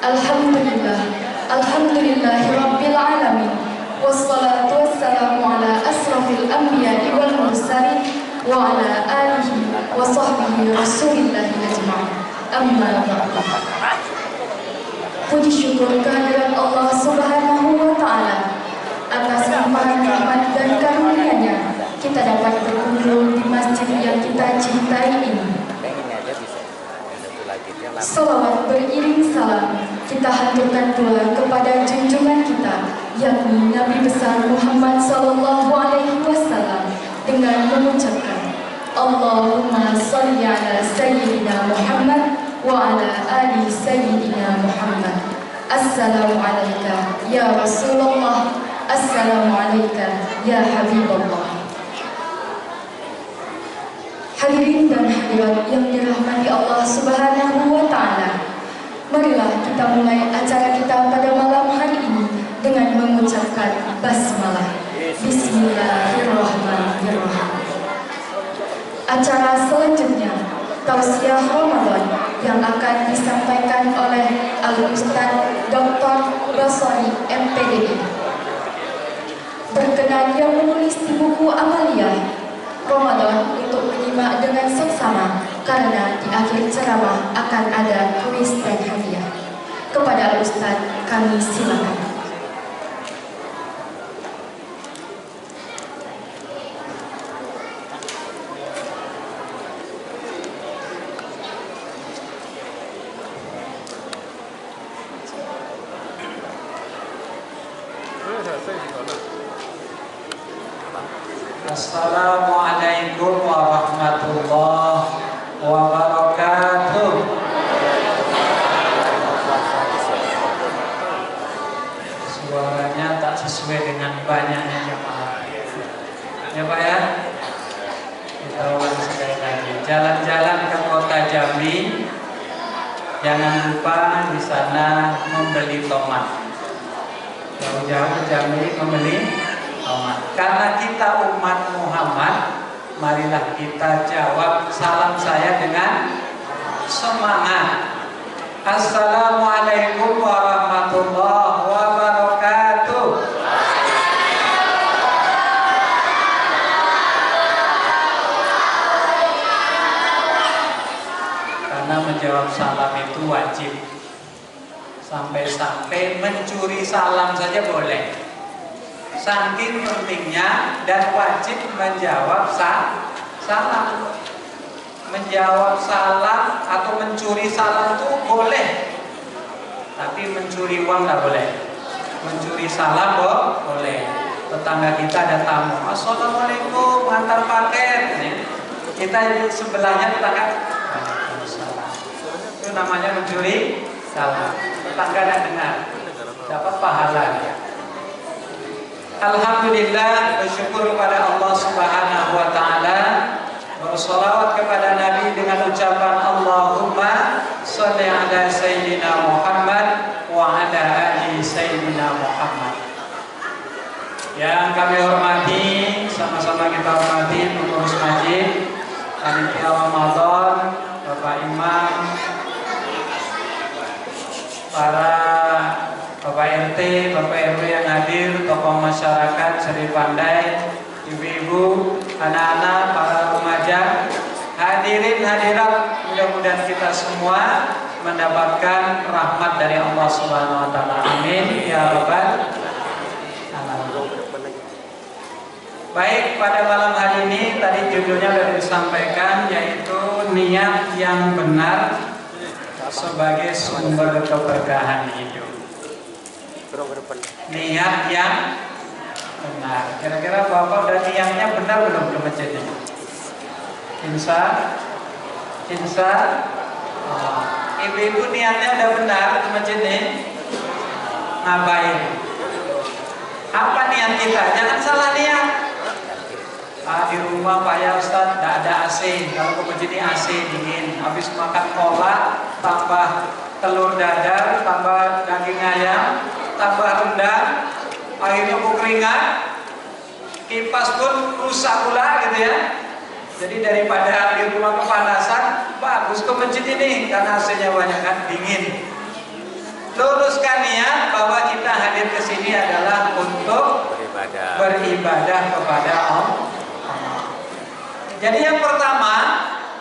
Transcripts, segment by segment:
Alhamdulillah, Alhamdulillahirabbil alamin. Wassalatu wassalamu ala asrafil anbiya'i wal mursalin wa ala alihi wa sahbihi rasulillahi ajma'in. Amma ba'du. Puji syukur kehadirat Allah Subhanahu wa taala atas limpahan rahmat dan karunia-Nya kita dapat berkumpul di masjid yang kita cintai ini. Salawat beriring salam kita haturkan pula kepada junjungan kita, yakni Nabi besar Muhammad sallallahu alaihi wasallam, dengan mengucapkan Allahumma shalli ala sayyidina Muhammad wa ala ali sayyidina Muhammad. Assalamu alayka ya Rasulullah, assalamu alayka ya Habibullah. Hadirin dan hadirat yang dirahmati Allah Subhanahu wa taala, marilah kita mulai acara kita pada malam hari ini dengan mengucapkan basmalah. Bismillahirrahmanirrahim. Acara selanjutnya tausiah Ramadan yang akan disampaikan oleh Al-Ustaz Dr. Basari MPDI. Berkenan yang menulis di buku Amaliyah Ramadan untuk menyimak dengan seksama, karena di akhir ceramah akan ada kuis dan hadiah. Kepada Al-Ustaz kami silakan. Assalamualaikum warahmatullahi wabarakatuh. Suaranya tak sesuai dengan banyaknya jemaah. Ya Pak ya. Kita ulang sekali lagi. Jalan-jalan ke kota Jambi, jangan lupa di sana membeli tomat. Jauh-jauh ke Jambi membeli tomat. Karena kita umat Muhammad, marilah kita jawab salam saya dengan semangat. Assalamualaikum warahmatullahi wabarakatuh. Karena menjawab salam itu wajib. Sampai-sampai mencuri salam saja boleh. Saking pentingnya dan wajib menjawab salam. Menjawab salam atau mencuri salam itu boleh, tapi mencuri uang nggak boleh. Mencuri salam boleh. Tetangga kita ada tamu, assalamualaikum, antar paket. Kita sebelahnya tetangga, waalaikumsalam. Itu namanya mencuri salam. Tetangga tidak dengar, dapat pahala. Alhamdulillah, bersyukur kepada Allah Subhanahu wa taala, bersolawat kepada Nabi dengan ucapan Allahumma sholli ala sayyidina Muhammad wa ala ali sayyidina Muhammad. Yang kami hormati, sama-sama kita hormati pengurus masjid, panitia Ramadan, Bapak Imam, para Bapak RT, Bapak RW yang hadir, tokoh masyarakat, Seri Pandai, ibu-ibu, anak-anak, para remaja, hadirin hadirat, mudah-mudahan kita semua mendapatkan rahmat dari Allah Subhanahu wa taala. Amin ya rabbal alamin. Baik, pada malam hari ini tadi judulnya sudah disampaikan, yaitu niat yang benar sebagai sumber keberkahan hidup. Niat yang benar. Kira-kira Bapak udah niatnya benar belum ke masjid ini? Insya ibu-ibu niatnya udah benar ke masjid ini. Ngapain? Apa niat kita? Jangan salah niat. Di rumah Pak ya Ustaz tidak ada AC. Kalau ke masjid ini AC dingin. Habis makan kolak, tambah telur dadar, tambah daging ayam, tambah rendang, akhirnya keringat, kipas pun rusak pula gitu ya. Jadi daripada di rumah kepanasan, bagus ke masjid ini karena AC-nya banyak kan, dingin. luruskan niat bahwa kita hadir ke sini adalah untuk beribadah kepada Allah. Jadi yang pertama,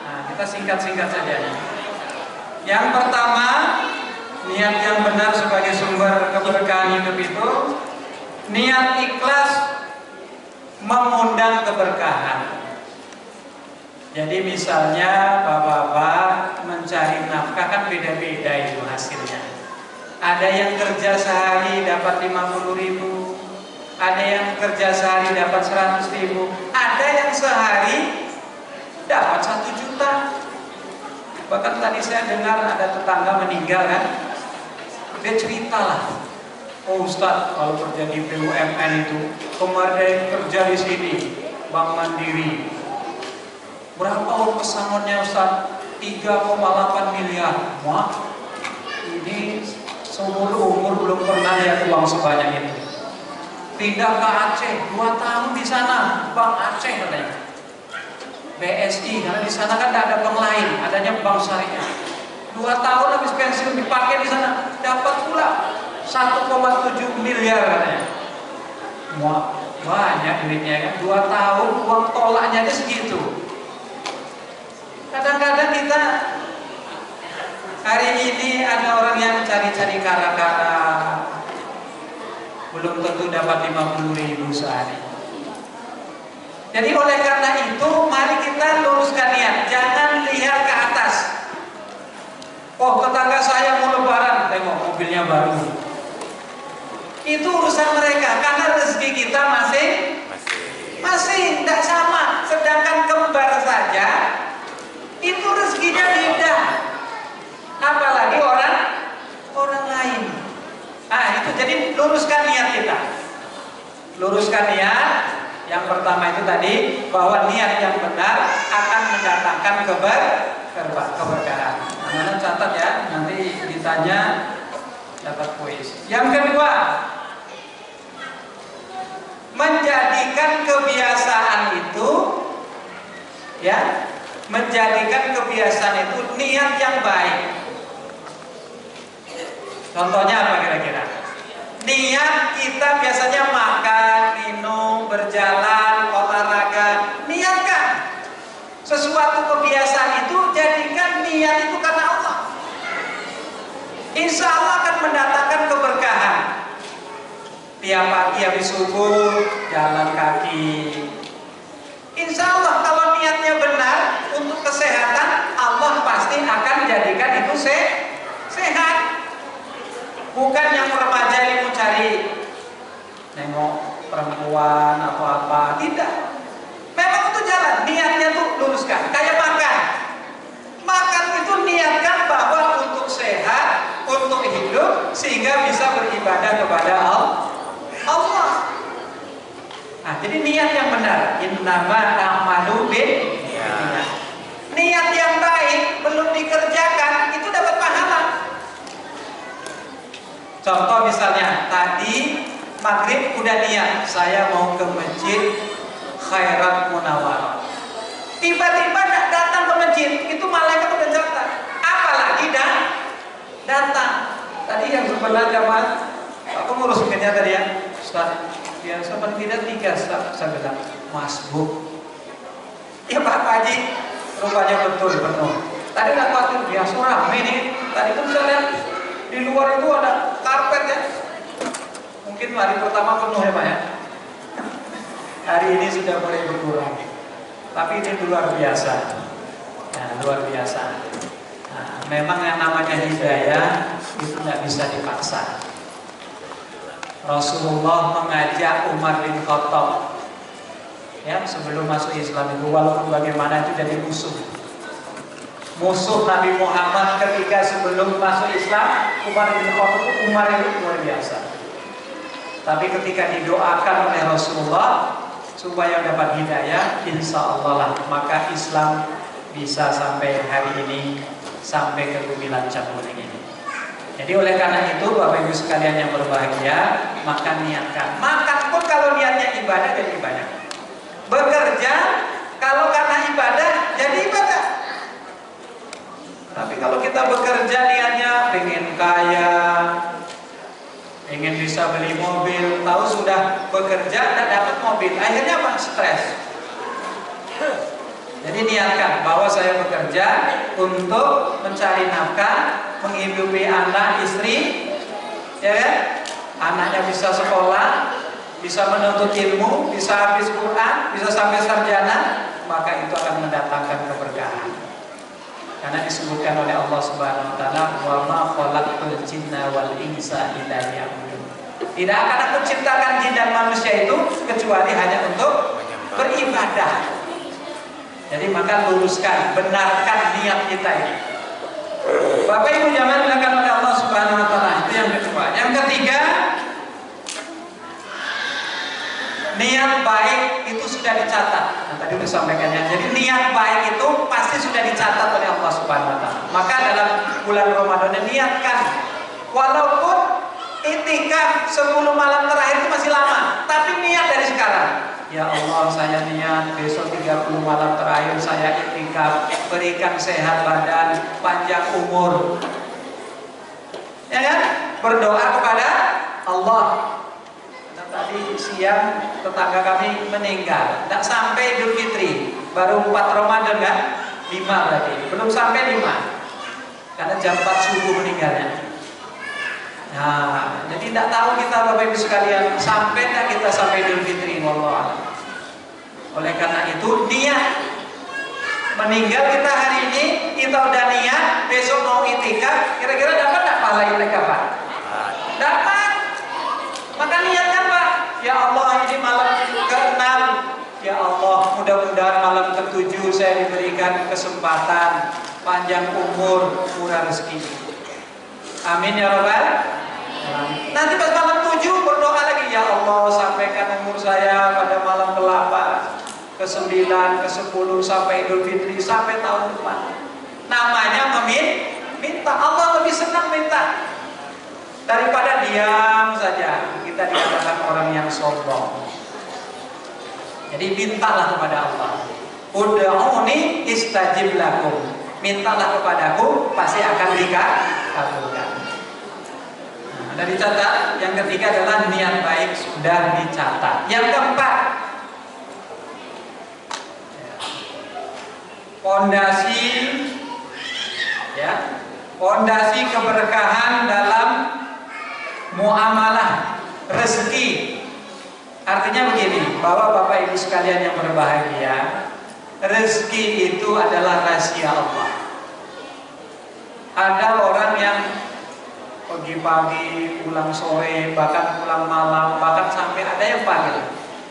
nah kita singkat-singkat saja. Yang pertama, niat yang benar sebagai sumber keberkahan hidup itu niat ikhlas mengundang keberkahan. Jadi misalnya bapak-bapak mencari nafkah kan beda-beda itu hasilnya. Ada yang kerja sehari dapat 50.000, ada yang kerja sehari dapat 100.000, ada yang sehari dapat 1 juta. Bahkan tadi saya dengar ada tetangga meninggal kan, dia cerita lah, oh Ustadz kalau kerja di BUMN itu kemarin kerja di sini Bank Mandiri, berapa uang pesangonnya Ustadz? 3,8 miliar. Wah, ini seumur umur belum pernah lihat uang sebanyak itu. Pindah ke Aceh 2 tahun di sana, Bank Aceh katanya, BSI, karena di sana kan tidak ada bank lain, adanya bank syariah. 2 tahun habis pensiun dipakai di sana, dapat pula 1,7 miliar katanya. Wah, banyak duitnya kan. 2 tahun uang tolaknya aja segitu. Kadang-kadang kita hari ini ada orang yang cari-cari kara-kara, belum tentu dapat 50.000 sehari. Jadi oleh karena itu mari kita luruskan niat, jangan lihat ke atas. Oh tetangga saya mau lebaran, tengok mobilnya baru. Itu urusan mereka, karena rezeki kita masih tidak sama. Sedangkan kembar saja itu rezekinya beda, apalagi orang lain. Nah itu jadi luruskan niat kita. Luruskan niat. Yang pertama itu tadi, bahwa niat yang benar akan mendatangkan keberkahan. Nah, catat ya, nanti ditanya dapat kuis. Yang kedua, menjadikan kebiasaan itu, ya, menjadikan kebiasaan itu niat yang baik. Contohnya apa kira-kira? Niat kita biasanya makan, minum, berjalan, olahraga. Niatkan sesuatu kebiasaan itu, jadikan niat itu karena Allah. Insya Allah akan mendatangkan keberkahan. Tiap pagi habis subuh jalan kaki. Insya Allah kalau niatnya benar untuk kesehatan, Allah pasti akan jadikan itu sehat. Bukan yang remaja ini mau cari nengok perempuan atau apa, tidak. Memang itu jalan, niatnya tuh luruskan. Kayak makan itu niatkan bahwa untuk sehat, untuk hidup, sehingga bisa beribadah kepada Allah. Nah, jadi niat yang benar. Innama a'malu binniyat. Niat yang baik belum dikerjakan itu dapat pahala. Contoh misalnya tadi maghrib udah niat saya mau ke masjid Khairat Munawwarah. Tiba-tiba datang ke masjid, itu malaikat udah catat. Apalagi datang. Tadi yang sebenarnya Mas, aku ngurus kerja tadi ya, Ustaz. Ya seperti tidak 3 saya bilang masbuk. Ya Pak Haji, rupanya betul penuh. Tadi udah khawatir biasa rame nih. Tadi kan saya lihat di luar itu ada karpet ya. Mungkin hari pertama penuh ya Pak ya. Hari ini sudah mulai berkurang. Tapi ini luar biasa. Nah, luar biasa. Nah, memang yang namanya hidayah itu tidak bisa dipaksa. Rasulullah mengajak Umar bin Khattab, ya, sebelum masuk Islam itu, walaupun bagaimana itu jadi musuh Nabi Muhammad ketika sebelum masuk Islam. Umar bin Khattab itu luar biasa. Tapi ketika didoakan oleh Rasulullah supaya dapat hidayah, insya Allah lah, maka Islam bisa sampai hari ini, sampai ke bumi lancang kuning ini. Jadi oleh karena itu Bapak Ibu sekalian yang berbahagia, maka niatkan. Makan pun kalau niatnya ibadah, jadi ibadah. Bekerja kalau karena ibadah, jadi ibadah. Tapi kalau kita kita bekerja niatnya pengen kaya, pengen bisa beli mobil, tahu sudah bekerja tidak dapat mobil, akhirnya apa? Stres. Jadi niatkan bahwa saya bekerja untuk mencari nafkah, menghidupi anak, istri, ya kan? Anaknya bisa sekolah, bisa menuntut ilmu, bisa habis Quran, bisa sampai sarjana, maka itu akan mendatangkan keberkahan. Karena disebutkan oleh Allah Subhanahu wa taala, "Wa ma khalaqtul jinna wal insa illa liya'budun." Tidak akan aku ciptakan jin dan manusia itu kecuali hanya untuk beribadah. Jadi maka luruskan, benarkan niat kita ini. Bapak Ibu jangan dilakukan oleh Allah Subhanahu wa taala. Itu yang kedua. Yang ketiga, niat baik itu sudah dicatat. Nah, tadi sudah sampaikannya. Jadi niat baik itu pasti sudah dicatat oleh Allah Subhanahu wa taala. Maka dalam bulan Ramadan niatkan, walaupun itikaf 10 malam terakhir itu masih lama, tapi niat dari sekarang. Ya Allah, saya niat besok 30 malam terakhir saya itikaf, berikan sehat badan, panjang umur. Ya kan? Berdoa kepada Allah. Tadi siang tetangga kami meninggal, tidak sampai Idul Fitri, baru 4 Ramadan kan? 5 berarti, belum sampai 5, karena jam 4 subuh meninggalnya. Nah, jadi tidak tahu kita Bapak Ibu sekalian sampai tidak kita sampai Idul Fitri, wallah. Oleh karena itu niat meninggal kita hari ini, kita udah niat besok mau itikaf, kira-kira dapat tidak pahala itikaf Pak? Dapat. Maka niatkan Pak, ya Allah ini malam ke-6, ya Allah mudah-mudahan malam ke-7 saya diberikan kesempatan panjang umur, murah rezeki. Amin ya Rabbal. Nanti pas malam 7 berdoa lagi, ya Allah sampaikan umur saya pada malam ke-8, ke-9, ke-10 sampai Idul Fitri, sampai tahun depan. Namanya meminta. Allah lebih senang minta daripada diam saja. Kita dikatakan orang yang sombong. Jadi mintalah kepada Allah. Ud'uni istajib lakum. Mintalah kepadaku, pasti akan dikabulkan. Nah, dari catat, yang ketiga adalah niat baik sudah dicatat. Yang keempat, fondasi, ya, fondasi keberkahan dalam muamalah rezeki. Artinya begini, bahwa Bapak Ibu sekalian yang berbahagia, rezeki itu adalah rahasia Allah. Ada orang yang pagi-pagi, pulang sore, bahkan pulang malam, bahkan sampai ada yang pagi.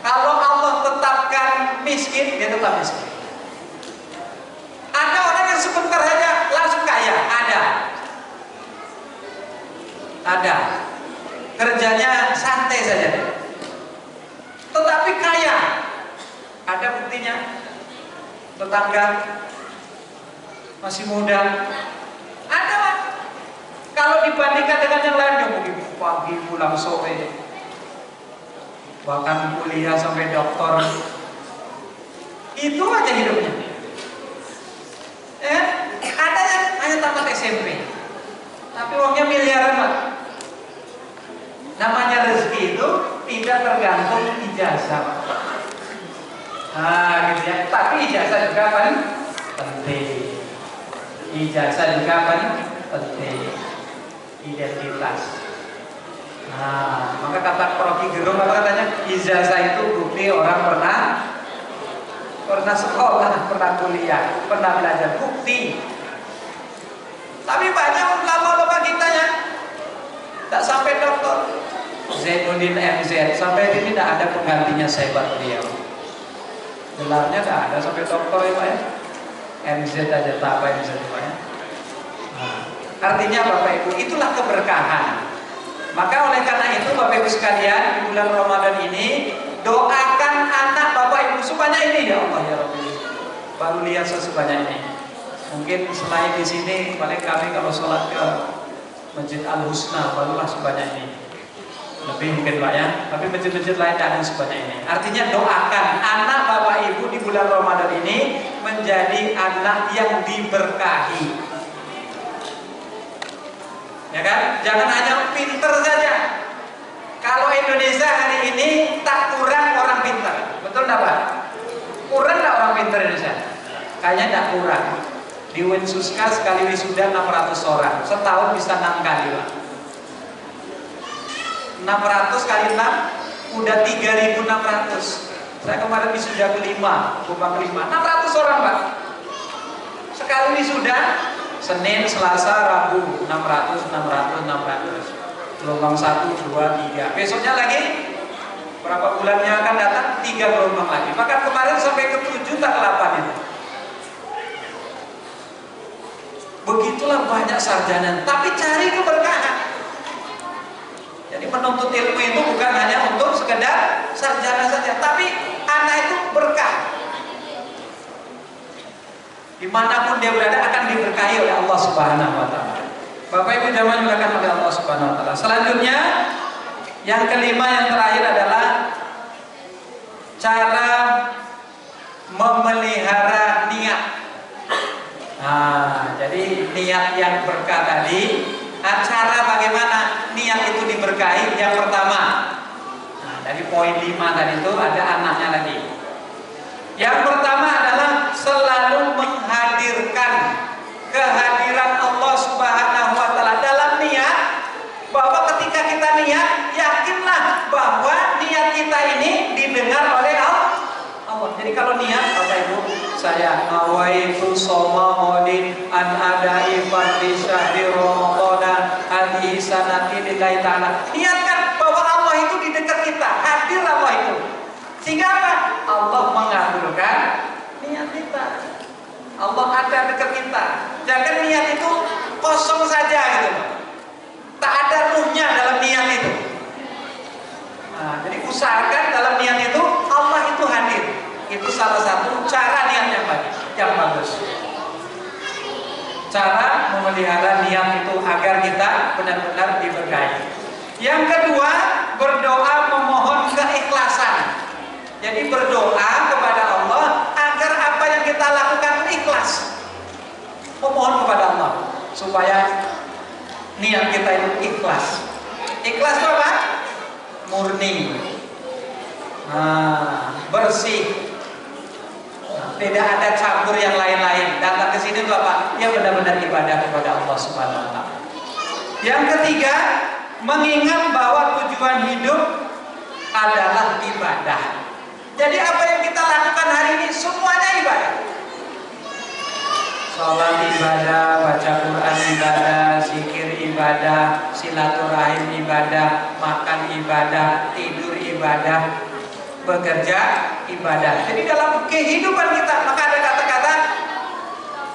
Kalau Allah tetapkan miskin, dia tetap miskin. Ada orang yang sebentar saja langsung kaya, ada. Kerjanya santai saja, tetapi kaya. Ada buktinya. Tetangga masih muda, ada. Kalau dibandingkan dengan yang lain, yang mungkin pagi pulang sore, bahkan kuliah sampai doktor, itu aja hidupnya. Ada yang hanya tamat SMP, tapi uangnya miliaran Pak. Namanya rezeki itu tidak tergantung ijazah. Nah, gitu ya. Tapi ijazah juga penting. Ijazah juga penting. Identitas. Nah, maka kata Rocky Gerung katanya ijazah itu bukti orang pernah sekolah, pernah kuliah, pernah belajar, bukti. Tapi banyak ulama-ulama kita yang tak sampai doktor. Zainuddin MZ sampai ini tidak ada penggantinya sehebat beliau. Gelarnya tidak ada sampai doktor ya Pak ya. MZ aja tak apa MZ Pak ya. Nah, artinya Bapak Ibu itulah keberkahan. Maka oleh karena itu Bapak Ibu sekalian di bulan Ramadan ini doakan anak Bapak Ibu sebanyak ini ya Allah ya Rabbi. Baru lihat sebanyak ini. Mungkin selain di sini paling kami kalau sholat ke Masjid Al Husna barulah sebanyak ini. Lebih mungkin Pak ya. Tapi masjid-masjid lain tidak ada sebanyak ini. Artinya doakan anak Bapak Ibu di bulan Ramadan ini menjadi anak yang diberkahi. ya kan? Jangan hanya pinter saja. Kalau Indonesia hari ini tak kurang orang pinter, betul nggak Pak? Kurang nggak orang pinter Indonesia? Kayaknya nggak kurang. Di Winsuska sekali wisuda 600 orang, setahun bisa 6 kali Pak. 600 kali 6 udah 3.600. Saya kemarin wisuda kelima, Kupang kelima, 600 orang Pak. Sekali wisuda, Senin, Selasa, Rabu, 600. Gelombang 1, 2, 3. Besoknya lagi, berapa bulannya akan datang? 3 gelombang lagi. Maka kemarin sampai ke 7 tak ke 8 itu. Begitulah banyak sarjana, tapi cari keberkahan. Jadi menuntut ilmu itu bukan hanya untuk sekedar sarjana saja, tapi anak itu berkah. Dimanapun dia berada akan diberkahi oleh Allah Subhanahu Wa Taala. Bapak Ibu jamaah dimuliakan oleh Allah Subhanahu Wa Taala. Selanjutnya, yang kelima yang terakhir adalah cara memelihara niat. Nah, jadi niat yang berkah tadi, cara bagaimana niat itu diberkahi. Yang pertama, nah, dari poin 5 tadi itu ada anaknya lagi. Yang pertama adalah selalu menghadirkan kehadiran Allah Subhanahu Wa Taala dalam niat, bahwa ketika kita niat, yakinlah bahwa niat kita ini didengar oleh Allah. Jadi kalau niat, Bapak Ibu, saya nawaitu shoma maulid an adai fardhi syahri ramadhan hadhihi sanati lillahi ta'ala. Niatkan bahwa Allah itu di dekat kita, hadir Allah itu. Sehingga apa? Allah mengabulkan niat kita. Allah ada dekat kita. Jangan niat itu kosong saja gitu. Tak ada ruhnya dalam niat itu. Nah, jadi usahakan dalam niat itu Allah itu hadir. Itu salah satu cara niat yang bagus. Cara memelihara niat itu agar kita benar-benar diberkahi. Yang kedua, berdoa memohon keikhlasan. Jadi berdoa kepada Allah agar apa yang kita lakukan ikhlas. Memohon kepada Allah supaya niat kita itu ikhlas. Ikhlas itu apa? Murni, bersih. Tidak ada campur yang lain-lain. Datang ke sini itu apa? Ya benar-benar ibadah kepada Allah Subhanahu Wa Taala. Yang ketiga, mengingat bahwa tujuan hidup adalah ibadah. Jadi apa yang kita lakukan hari ini semuanya ibadah. Sholat ibadah, baca Quran ibadah, zikir ibadah, silaturahim ibadah, makan ibadah, tidur ibadah, bekerja ibadah. Jadi dalam kehidupan kita maka ada kata-kata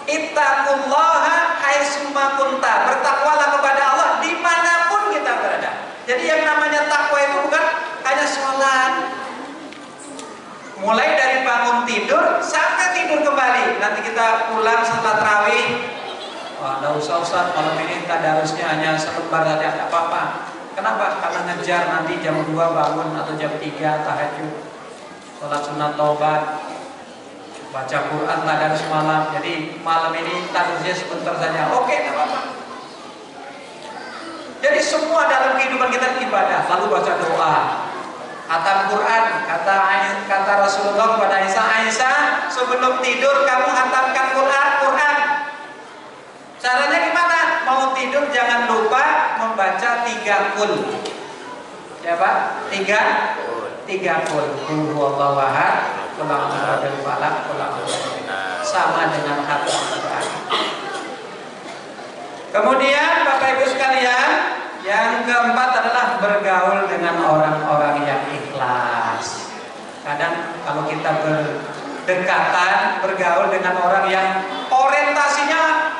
ittaqullaha haitsuma kunta, bertakwalah kepada Allah dimanapun kita berada. Jadi yang namanya takwa itu bukan hanya sholat, mulai dari bangun tidur sampai tidur kembali. Nanti kita pulang setelah tarawih, nggak usah Ustaz, malam ini tadarusnya hanya selembar saja, tidak apa-apa. Kenapa? Karena ngejar nanti jam 2 bangun atau jam 3 tahajud, sholat sunat taubat, baca Quran tadarus malam. Jadi malam ini tadarusnya sebentar saja. Oke, tidak apa-apa. Jadi semua dalam kehidupan kita ibadah. Lalu baca doa, khatam Quran, kata Rasulullah kepada Aisyah, sebelum tidur kamu khatamkan Quran. Caranya gimana? Mau tidur jangan lupa membaca 3 qul. Ya Pak? 3 qul. Qul huwallahu ahad, qul a'udzu birabbil falaq, qul a'udzu birabbin nas. Sama dengan khatam Quran. Kemudian Bapak Ibu sekalian, yang keempat adalah bergaul dengan orang-orang yang ikhlas. Kadang kalau kita berdekatan, bergaul dengan orang yang orientasinya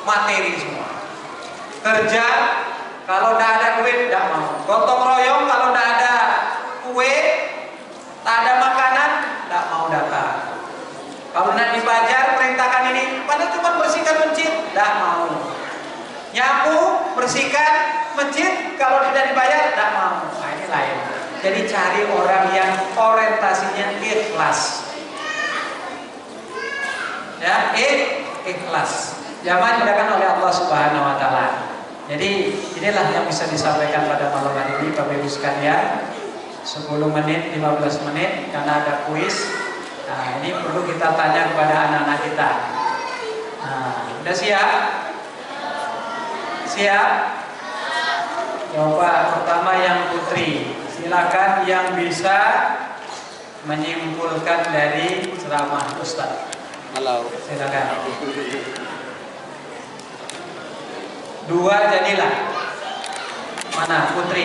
materi semua. Kerja, kalau tidak ada duit tidak mau. Gotong royong, kalau tidak ada kue, tak ada makanan, tidak mau datang. Kalau tidak dibajar, perintahkan ini, padahal cuma bersihkan masjid, tidak mau. Nyapu, bersihkan masjid, kalau tidak dibayar, tidak mau. Nah ini lain. Jadi cari orang yang orientasinya ikhlas. Ya, ikhlas. Jamaah dimuliakan oleh Allah Subhanahu Wa Taala. Jadi inilah yang bisa disampaikan pada malam hari ini Bapak Ibu sekalian. 10 menit, 15 menit karena ada kuis. Nah, ini perlu kita tanya kepada anak-anak kita. Nah, udah siap? Siap? Coba pertama yang Putri. Silakan yang bisa menyimpulkan dari ceramah Ustaz. Halo. Silakan. 2 jadilah. Mana Putri?